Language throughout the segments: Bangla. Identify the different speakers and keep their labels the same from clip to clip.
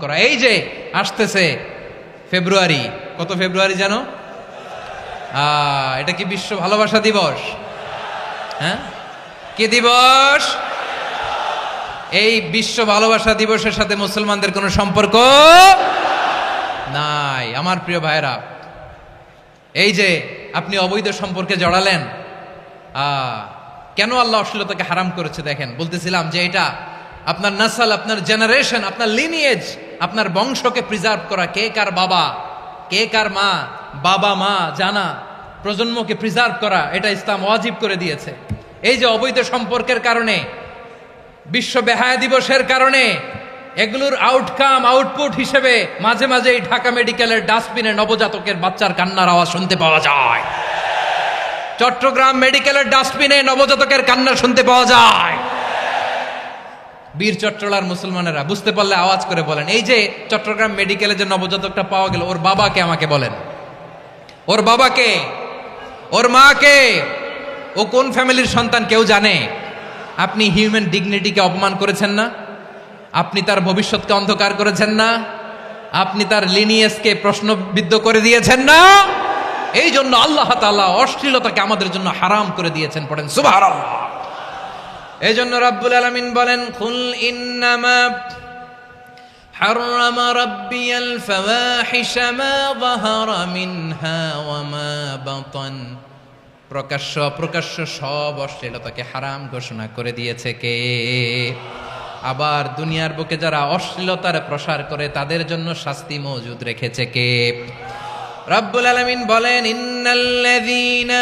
Speaker 1: করা। এই যে আসতেছে ফেব্রুয়ারি, কত ফেব্রুয়ারি জানো? এটা কি বিশ্ব ভালোবাসা দিবস? হ্যাঁ, কি দিবস? এই বিশ্ব ভালোবাসা দিবসের সাথে মুসলমানদের কোনো সম্পর্ক নাই। আমার প্রিয় ভাইরা, এই যে আপনি অবৈধ সম্পর্কে জড়ালেন, কেন আল্লাহ অশ্লীলতাকে হারাম করেছে দেখেন। বলতেছিলাম যে এটা আপনার নাসাল, আপনার জেনারেশন, আপনার লিনিয়েজ, আপনার বংশকে প্রিজার্ভ করা। কে কার বাবা, কে কার মা, বাবা মা জানা, প্রজন্মকে প্রিজার্ভ করা, এটা ইসলাম ওয়াজিব করে দিয়েছে। এই যে অবৈধ সম্পর্কের কারণে, বিশ্ব বেহায়া দিবসের কারণে, এগুলোর আউটকাম, আউটপুট হিসেবে মাঝে মাঝে এই ঢাকা মেডিকেলের ডাস্টবিনে নবজাতকের বাচ্চার কান্নার আওয়াজ শুনতে পাওয়া যায়। চট্টগ্রাম মেডিকেলের ডাস্টবিনে নবজাতকের কান্না শুনতে পাওয়া যায়। বীর চট্টলার মুসলমানেরা বুঝতে পারলে আওয়াজ করে বলেন, এই যে চট্টগ্রাম মেডিকেলে যে নবজাতকটা পাওয়া গেল, ওর বাবাকে আমাকে বলেন, ওর বাবাকে, ওর মাকে, ও কোন ফ্যামিলির সন্তান কেউ জানে? আপনি হিউম্যান ডিগনিটিকে অপমান করেছেন না? আপনি তার ভবিষ্যৎকে অন্ধকার করেছেন না? আপনি তার লিনিয়েজকে প্রশ্নবিদ্ধ করে দিয়েছেন না? এই জন্য আল্লাহ তাআলা অশ্লীলতাকে আমাদের জন্য হারাম করে দিয়েছেন। পড়েন সুবহানাল্লাহ। এই জন্য রাব্বুল আলামিন বলেন, কুল ইন্নামা হাররামা রাব্বিয়াল ফাওয়াহিশা মা যাহারা মিনহা ওয়া মা বাতান। প্রকাশ্য অপ্রকাশ্য সব অশ্লীলতাকে হারাম ঘোষণা করে দিয়েছে কে? আবার দুনিয়ার বুকে যারা অশ্লীলতার প্রসার করে তাদের জন্য শাস্তি মজুদ রেখেছে কে? রাব্বুল আলামিন বলেন, ইন্নাল্লাযীনা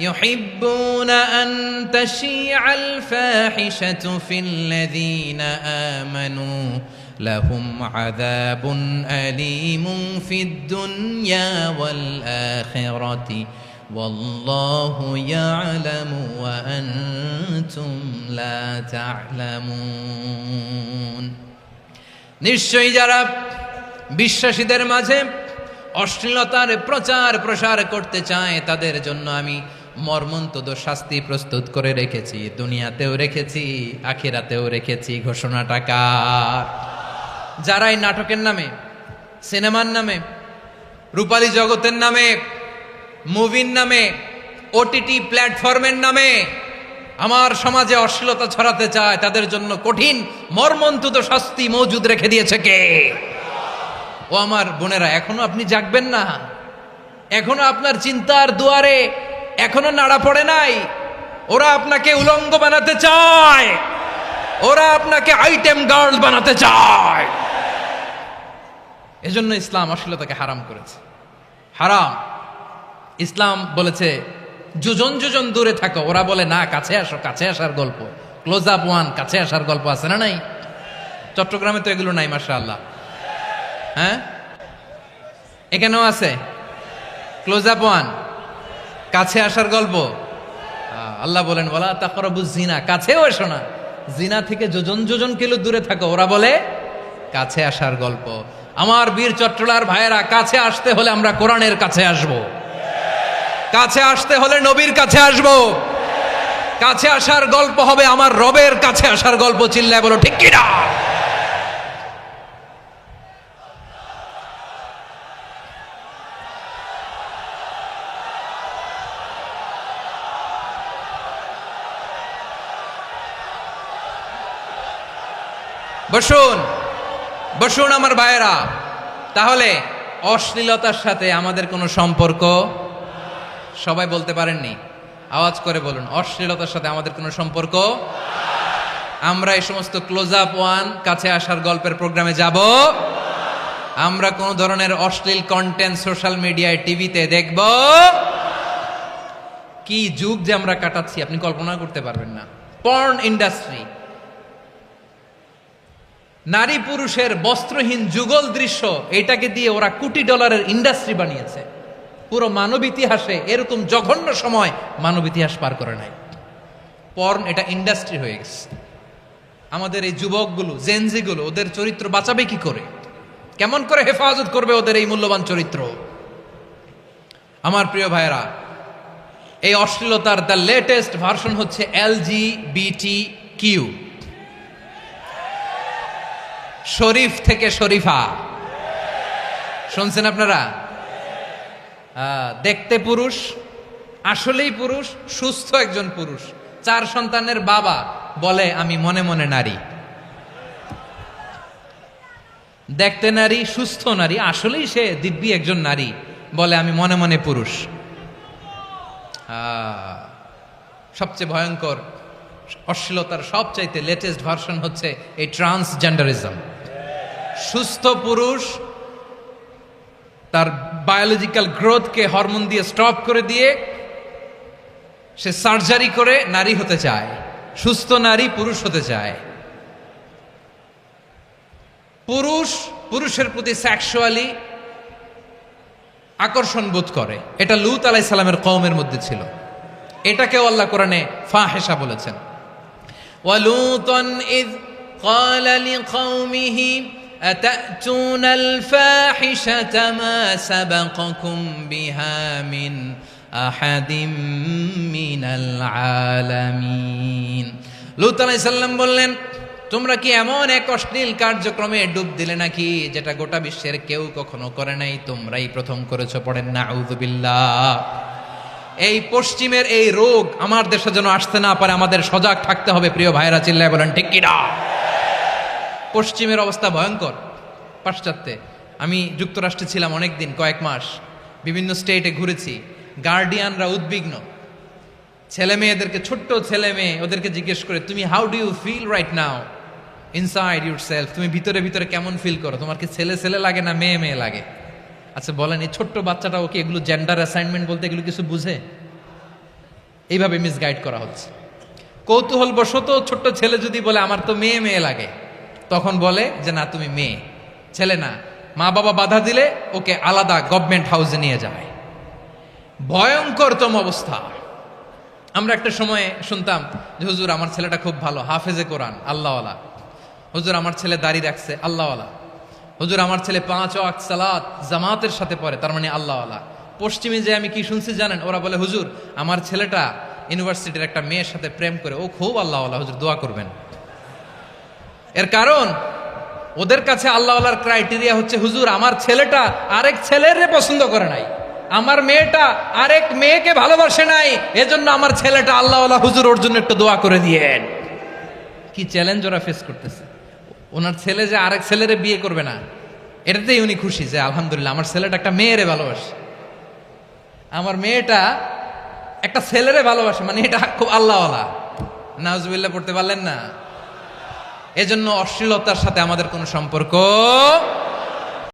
Speaker 1: ইউহিব্বুনা আন তাশিআল ফাহিশাতু ফিল্লাযীনা আমানু লাহুম আযাবুন আলীমুন ফিদ দুনিয়া ওয়াল আখিরাতি ওয়াল্লাহু ইয়ালামু ওয়া আনতুম লা তা'লামুন। নিশ্চয়ই যারা বিশ্বাসীদের মাঝে অশ্লীলতার প্রচার প্রসার করতে চায় তাদের জন্য আমি মর্মন্তুদ শাস্তি প্রস্তুত করে রেখেছি। দুনিয়াতেও রেখেছি, আখিরাতেও রেখেছি। ঘোষণাটা কার? যারা এই নাটকের নামে, সিনেমার নামে, রূপালী জগতের নামে, মুভির নামে, ওটিটি প্ল্যাটফর্মের নামে আমার সমাজে অশ্লীলতা ছড়াতে চায় তাদের জন্য কঠিন মর্মন্তুদ শাস্তি মজুদ রেখে দিয়েছে কে? ও আমার বোনেরা, এখনো আপনি জাগবেন না? এখনো আপনার চিন্তার দুয়ারে এখনো নাড়া পড়ে নাই? ওরা আপনাকে উলঙ্গ বানাতে চায়, ওরা আপনাকে আইটেম গার্ল বানাতে চায়। এজন্য ইসলাম অশ্লীলতাকে হারাম করেছে। হারাম। ইসলাম বলেছে যোজন যোজন দূরে থাকো, ওরা বলে না কাছে আসো, কাছে আসার গল্প, ক্লোজ আপ ওয়ান, কাছে আসার গল্প আছে না? নাই? চট্টগ্রামে তো এগুলো নাই মাশাআল্লাহ। হ্যাঁ, এখানেও আছে ক্লোজ আপ ওয়ান, কাছে আসার গল্প। আল্লাহ বলেন, ওয়ালা তাকরাবুজ জিনা, কাছেও এসো না, জিনা থেকে যোজন যোজন কিলো দূরে থাকো, ওরা বলে কাছে আসার গল্প। আমার বীর চট্টলার ভাইয়েরা, কাছে আসতে হলে আমরা কোরআনের কাছে আসব, কাছে আসতে হলে নবীর কাছে আসব, কাছে আসার গল্প হবে আমার রবের কাছে আসার গল্প। চিল্লায় বলো ঠিক কিনা? বসুন, বসুন আমার ভাইয়েরা। তাহলে অশ্লীলতার সাথে আমাদের কোনো সম্পর্ক? সবাই বলতে পারেননি? আওয়াজ করে বলুন, অশ্লীলতার সাথে আমাদের কোনো সম্পর্ক? আমরা এই সমস্ত ক্লোজ আপ ওয়ান, কাছে আসার গল্পের প্রোগ্রামে যাব? আমরা কোন ধরনের অশ্লীল কন্টেন্ট সোশ্যাল মিডিয়ায়, টিভিতে দেখব? কি যুগ যে আমরা কাটাচ্ছি আপনি কল্পনা করতে পারবেন না। পর্ন ইন্ডাস্ট্রি, নারী পুরুষের বস্ত্রহীন যুগল দৃশ্য, এটাকে দিয়ে ওরা কোটি ডলারের ইন্ডাস্ট্রি বানিয়েছে। পুরো মানব ইতিহাসে এরকম জঘন্য সময় মানব ইতিহাস পার করে নাই। পর্ন এটা ইন্ডাস্ট্রি হয়ে গেছে। আমাদের এই যুবকগুলো, জেনজিগুলো, ওদের চরিত্র বাঁচাবে কি করে? কেমন করে হেফাজত করবে ওদের এই মূল্যবান চরিত্র? আমার প্রিয় ভাইয়েরা, এই অশ্লীলতার দ্য লেটেস্ট ভার্সন হচ্ছে LGBTQ। শরীফ থেকে শরীফা। শুনছেন আপনারা? দেখতে পুরুষ, আসলেই পুরুষ, সুস্থ একজন পুরুষ, 4 সন্তানের বাবা, বলে আমি মনে মনে নারী। দেখতে নারী, সুস্থ নারী, আসলেই সে দিব্যি একজন নারী, বলে আমি মনে মনে পুরুষ। সবচেয়ে ভয়ঙ্কর অশ্লীলতার সবচাইতে লেটেস্ট ভার্সন হচ্ছে এই ট্রান্সজেন্ডারিজম। সুস্থ পুরুষ তার বায়োলজিক্যাল গ্রোথকে হরমোন দিয়ে স্টপ করে দিয়ে সে সার্জারি করে নারী হতে চায়, সুস্থ নারী পুরুষ হতে চায়। পুরুষের প্রতি সেক্সুয়ালি আকর্ষণ বোধ করে, এটা লূত আলাইহিস সালামের কওমের মধ্যে ছিল। এটাকেও আল্লাহ কোরআনে ফাহিশা বলেছেন। ওয়ালুতান ইয ক্বালা লিকওমিহি আতাতুনাল ফাহিশাতা মা সাবাকাকুম বিহা মিন আহাদিম মিনাল আলামিন। লূত আলাইহিস সালাম বললেন, তোমরা কি এমন এক অশ্লীল কার্যক্রমে ডুব দিলে নাকি যেটা গোটা বিশ্বের কেউ কখনো করে নাই, তোমরাই প্রথম করেছো। পড়েন নাউযুবিল্লাহ। এই পশ্চিমের এই রোগ আমার দেশে যেন আসতে না পারে, আমাদের সজাগ থাকতে হবে। প্রিয় ভাইরা, চিল্লায় বলেন ঠিক কিনা? পশ্চিমের অবস্থা ভয়ঙ্কর। পাশ্চাত্যে আমি যুক্তরাষ্ট্রে ছিলাম অনেকদিন, কয়েক মাস, বিভিন্ন স্টেটে ঘুরেছি। গার্ডিয়ানরা উদ্বিগ্ন, ছেলে মেয়েদেরকে, ছোট্ট ছেলে মেয়ে, ওদেরকে জিজ্ঞেস করে, তুমি how do you feel right now inside yourself? তুমি ভিতরে ভিতরে কেমন ফিল করো? তোমার কি ছেলে ছেলে লাগে না মেয়ে মেয়ে লাগে? আচ্ছা বলেন, এই ছোট্ট বাচ্চাটা ওকে এগুলো জেন্ডার অ্যাসাইনমেন্ট বলতে এগুলো কিছু বুঝে? এইভাবে মিসগাইড করা হচ্ছে। কৌতূহল বশত ছোট্ট ছেলে যদি বলে আমার তো মেয়ে মেয়ে লাগে, তখন বলে যে না তুমি মেয়ে, ছেলে না। মা বাবা বাধা দিলে ওকে আলাদা গভর্নমেন্ট হাউসে নিয়ে যায়। ভয়ঙ্করতম অবস্থা। আমরা একটা সময়ে শুনতাম যে হুজুর আমার ছেলেটা খুব ভালো, হাফেজে কোরআন, আল্লাহওয়ালা। হুজুর আমার ছেলে দাড়ি রাখছে, আল্লাহওয়ালা। হুজুর আমার ছেলে 5 ওয়াক্ত সালাত জামাতের সাথে পড়ে, তার মানে আল্লাহওয়ালা। পশ্চিমে যে আমি কি শুনছি জানেন? ওরা বলে হুজুর আমার ছেলেটা ইউনিভার্সিটির একটা মেয়ের সাথে প্রেম করে, ও খুব আল্লাহওয়ালা, হুজুর দোয়া করবেন। এর কারণ ওদের কাছে আল্লাহওয়ালার ক্রাইটেরিয়া হচ্ছে হুজুর আমার ছেলেটা আরেক ছেলের পছন্দ করে নাই, আমার মেয়েটা আরেক মেয়েকে ভালোবাসে নাই, এজন্য আমার ছেলেটা আল্লাহওয়ালা, হুজুর ওর জন্য একটু দোয়া করে দিয়েন। কি চ্যালেঞ্জ ওরা ফেস করতেছে। ওনার ছেলে যে আরেক ছেলেরে বিয়ে করবে না, এটাতেই উনি খুশি যে আলহামদুলিল্লাহ আমার ছেলেটা একটা মেয়েরে ভালোবাসে, আমার মেয়েটা একটা ছেলেরে ভালোবাসে, মানে এটা খুব আল্লাহওয়ালা। নাউজুবিল্লাহ পড়তে পারলেন না? এজন্য অশ্লীলতার সাথে আমাদের কোনো সম্পর্ক